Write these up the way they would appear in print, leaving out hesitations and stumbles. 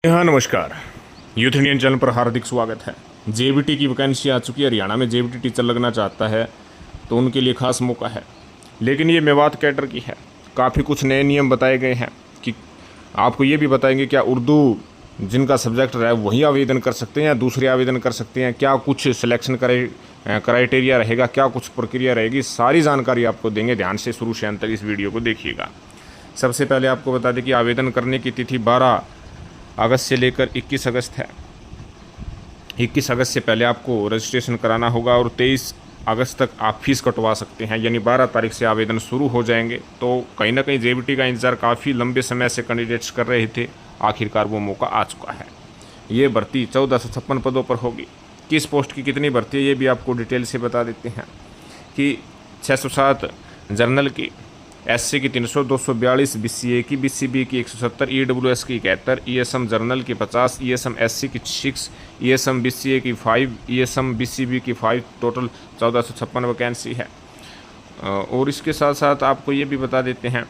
हाँ नमस्कार। Youth Indian channel पर हार्दिक स्वागत है। जेबीटी की वैकेंसी आ चुकी है। हरियाणा में जेबीटी टीचर लगना चाहता है तो उनके लिए खास मौका है, लेकिन ये मेवात कैडर की है। काफ़ी कुछ नए नियम बताए गए हैं कि आपको ये भी बताएंगे क्या उर्दू जिनका सब्जेक्ट रहा है वही आवेदन कर सकते हैं या दूसरे आवेदन कर सकते हैं, क्या कुछ सिलेक्शन क्राइटेरिया रहेगा, क्या कुछ प्रक्रिया रहेगी, सारी जानकारी आपको देंगे। ध्यान से शुरू से अंत तक इस वीडियो को देखिएगा। सबसे पहले आपको बता दें कि आवेदन करने की तिथि 12 अगस्त से लेकर 21 अगस्त है। 21 अगस्त से पहले आपको रजिस्ट्रेशन कराना होगा और 23 अगस्त तक आप फीस कटवा सकते हैं, यानी 12 तारीख से आवेदन शुरू हो जाएंगे। तो कहीं ना कहीं जेबीटी का इंतज़ार काफ़ी लंबे समय से कैंडिडेट्स कर रहे थे, आखिरकार वो मौका आ चुका है। ये भर्ती 1456 पदों पर होगी। किस पोस्ट की कितनी भर्ती है ये भी आपको डिटेल से बता देते हैं कि 607 जर्नल की, एससी की 300, 242 बीसीए की, बीसीबी की 170, ईडब्ल्यूएस की 71, ईएसएम जर्नल की 50, ईएसएम एससी की 6, ईएसएम बीसीए की 5, ईएसएम बीसीबी की 5, टोटल 1456 वैकेंसी है। और इसके साथ साथ आपको ये भी बता देते हैं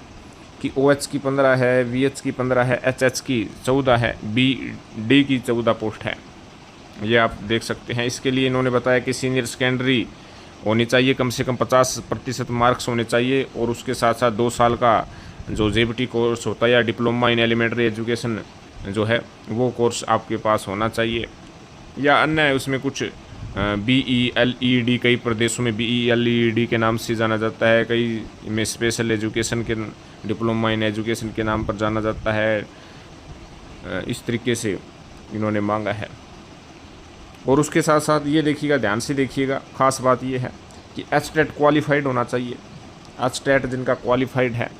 कि ओएच की 15 है, वीएच की 15 है, एचएच की 14 है, बीडी की 14 पोस्ट है। ये आप देख सकते हैं। इसके लिए इन्होंने बताया कि सीनियर सेकेंडरी होनी चाहिए, कम से कम 50% मार्क्स होने चाहिए, और उसके साथ साथ 2 साल का जो जेबीटी कोर्स होता है या डिप्लोमा इन एलिमेंट्री एजुकेशन जो है वो कोर्स आपके पास होना चाहिए, या अन्य उसमें कुछ BELED, कई प्रदेशों में BELED के नाम से जाना जाता है, कई में स्पेशल एजुकेशन के डिप्लोमा इन एजुकेशन के नाम पर जाना जाता है। इस तरीके से इन्होंने मांगा है। और उसके साथ साथ ये देखिएगा, ध्यान से देखिएगा, खास बात ये है कि एचटेट क्वालिफाइड होना चाहिए। एचटेट जिनका क्वालिफाइड है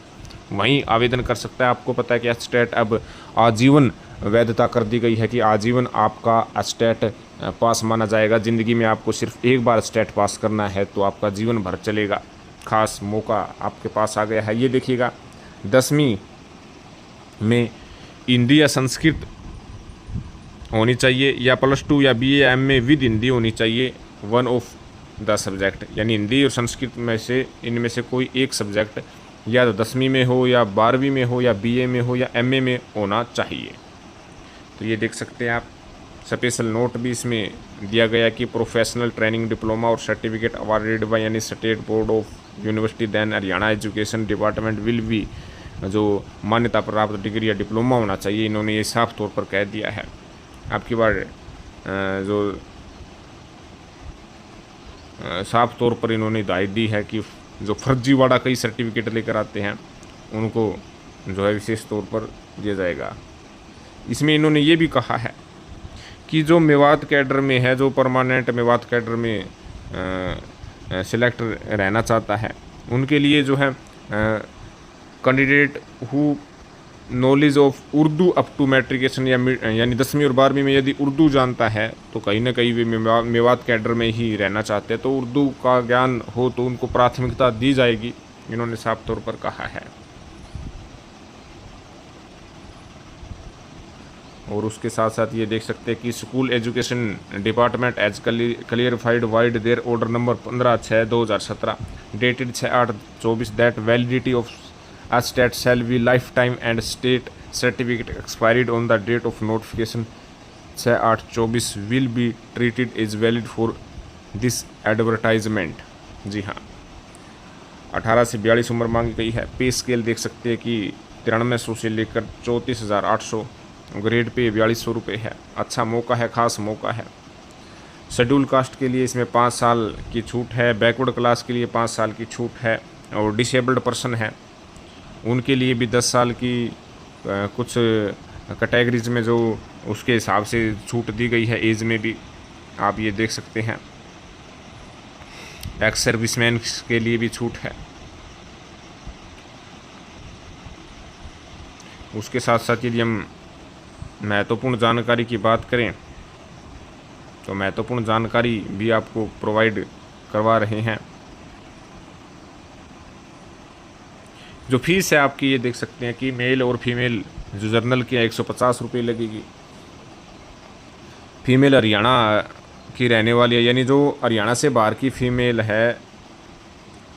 वहीं आवेदन कर सकता है। आपको पता है कि एचटेट अब आजीवन वैधता कर दी गई है कि आजीवन आपका एचटेट पास माना जाएगा। ज़िंदगी में आपको सिर्फ एक बार एचटेट पास करना है तो आपका जीवन भर चलेगा। खास मौका आपके पास आ गया है। ये देखिएगा, 10वीं में हिंदी या संस्कृत होनी चाहिए, या +2 या BA MA विद हिंदी होनी चाहिए, वन ऑफ द सब्जेक्ट, यानी हिंदी और संस्कृत में से इनमें से कोई एक सब्जेक्ट या तो 10वीं में हो या 12वीं में हो या BA में हो या MA में होना चाहिए। तो ये देख सकते हैं आप। स्पेशल नोट भी इसमें दिया गया कि प्रोफेशनल ट्रेनिंग डिप्लोमा और सर्टिफिकेट अवार्डेड बाय यानी state board of university then Haryana education department will be, जो मान्यता प्राप्त डिग्री या डिप्लोमा होना चाहिए, इन्होंने ये साफ तौर पर कह दिया है। आपकी बार जो साफ तौर पर इन्होंने हिदायत दी है कि जो फर्जीवाड़ा कई सर्टिफिकेट लेकर आते हैं उनको जो है विशेष तौर पर दिया जाएगा। इसमें इन्होंने ये भी कहा है कि जो मेवात कैडर में है, जो परमानेंट मेवात कैडर में सिलेक्ट रहना चाहता है, उनके लिए जो है candidate who knowledge of Urdu up to matriculation, यानी 10वीं और 12वीं में यदि उर्दू जानता है तो कहीं ना कहीं वे मेवात कैडर में ही रहना चाहते हैं, तो उर्दू का ज्ञान हो तो उनको प्राथमिकता दी जाएगी, इन्होंने साफ तौर पर कहा है। और उसके साथ साथ ये देख सकते हैं कि school education department as clarified vide their order number 15/6/2017 dated 6/8/24 that validity of HTET shall be life time and state certificate expired on the date of notification 6/8/24 will be treated is valid for this advertisement. जी हाँ, 18 से 42 उम्र मांगी गई है। पे scale देख सकते हैं कि 9300 से लेकर 34,800, ग्रेड पे 4200 रुपये है। अच्छा मौका है, खास मौका है। शेड्यूल कास्ट के लिए इसमें 5 साल की छूट है, बैकवर्ड क्लास के लिए 5 साल की छूट है, और डिसेबल्ड पर्सन है उनके लिए भी 10 साल की कुछ कैटेगरीज में जो उसके हिसाब से छूट दी गई है, एज में भी आप ये देख सकते हैं। एक्स सर्विसमैन के लिए भी छूट है। उसके साथ साथ यदि हम महत्वपूर्ण जानकारी की बात करें तो महत्वपूर्ण जानकारी भी आपको प्रोवाइड करवा रहे हैं। जो फीस है आपकी, ये देख सकते हैं कि मेल और फीमेल जो जर्नल की 150 रुपये लगेगी। फीमेल हरियाणा की रहने वाली है, यानी जो हरियाणा से बाहर की फ़ीमेल है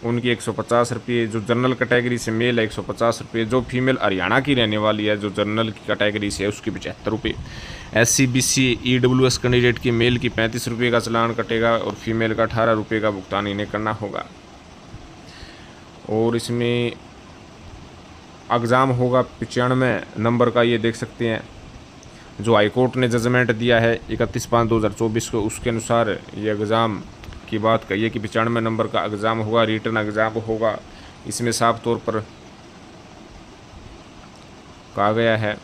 उनकी 150 रुपये। जो जनरल कैटेगरी से मेल है 150 रुपये। जो फीमेल हरियाणा की रहने वाली है जो जनरल की कैटेगरी से है उसकी 75 रुपये। SC BC EWS कैंडिडेट की मेल की 35 रुपये का चालान कटेगा और फीमेल का 18 रुपये का भुगतान इन्हें करना होगा। और इसमें एग्ज़ाम होगा 95 नंबर का, ये देख सकते हैं। जो हाईकोर्ट ने जजमेंट दिया है 31/5/2024 को, उसके अनुसार ये एग्ज़ाम की बात कहिए कि 95 नंबर का एग्ज़ाम होगा, रिटर्न एग्ज़ाम होगा। इसमें साफ तौर पर कहा गया है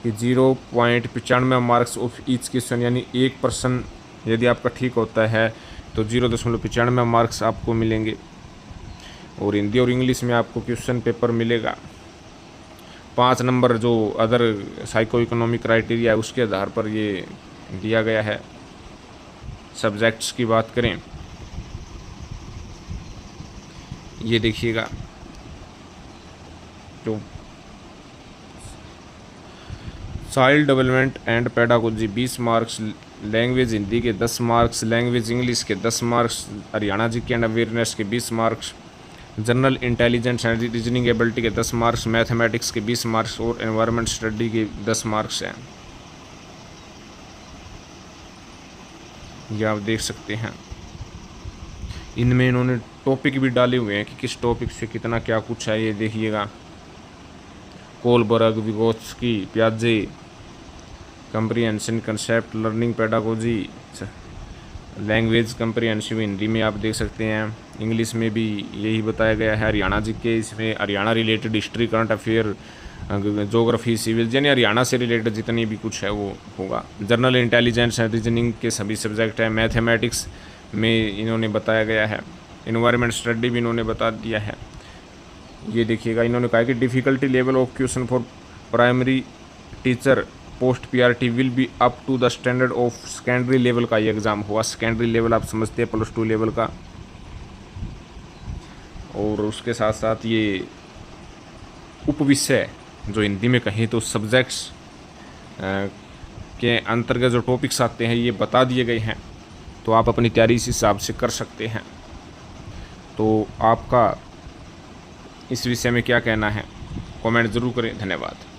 कि 0.95 मार्क्स ऑफ ईच क्वेश्चन, यानी एक प्रश्न यदि आपका ठीक होता है तो 0.95 मार्क्स आपको मिलेंगे। और हिंदी और इंग्लिश में आपको क्वेश्चन पेपर मिलेगा। 5 नंबर जो अदर साइको इकोनॉमिक क्राइटेरिया है उसके आधार पर ये दिया गया है। सब्जेक्ट्स की बात करें, ये देखिएगा, जो child development and pedagogy 20 marks, language Hindi के 10 मार्क्स, लैंग्वेज इंग्लिश के 10 marks, Haryana GK and awareness के 20 marks, general intelligence and reasoning ability के 10 मार्क्स, मैथमेटिक्स के 20 मार्क्स और एनवायरनमेंट स्टडी के 10 मार्क्स हैं। ये आप देख सकते हैं। इनमें इन्होंने टॉपिक भी डाले हुए हैं कि किस टॉपिक से कितना क्या कुछ है, ये देखिएगा। कोलबर्ग, विगोत्स्की, प्याजे, comprehension concept, learning pedagogy, language comprehensive Hindi में आप देख सकते हैं। इंग्लिश में भी यही बताया गया है। हरियाणा जीके, इसमें Haryana related history, current affair, geography, civil, यानी हरियाणा से रिलेटेड जितनी भी कुछ है वो होगा। जनरल इंटेलिजेंस एंड रीजनिंग के सभी सब्जेक्ट हैं। मैथमेटिक्स में इन्होंने बताया गया है। एनवायरनमेंट स्टडी भी इन्होंने बता दिया है। ये देखिएगा, इन्होंने कहा कि difficulty level of question for primary teacher post PRT will be up to the standard of secondary level का ये एग्ज़ाम हुआ। सेकेंडरी लेवल आप समझते हैं +2 लेवल का। और उसके साथ साथ ये उपविषय जो हिंदी में कहें तो सब्जेक्ट्स के अंतर्गत जो टॉपिक्स आते हैं ये बता दिए गए हैं, तो आप अपनी तैयारी इस हिसाब से कर सकते हैं। तो आपका इस विषय में क्या कहना है, कमेंट ज़रूर करें। धन्यवाद।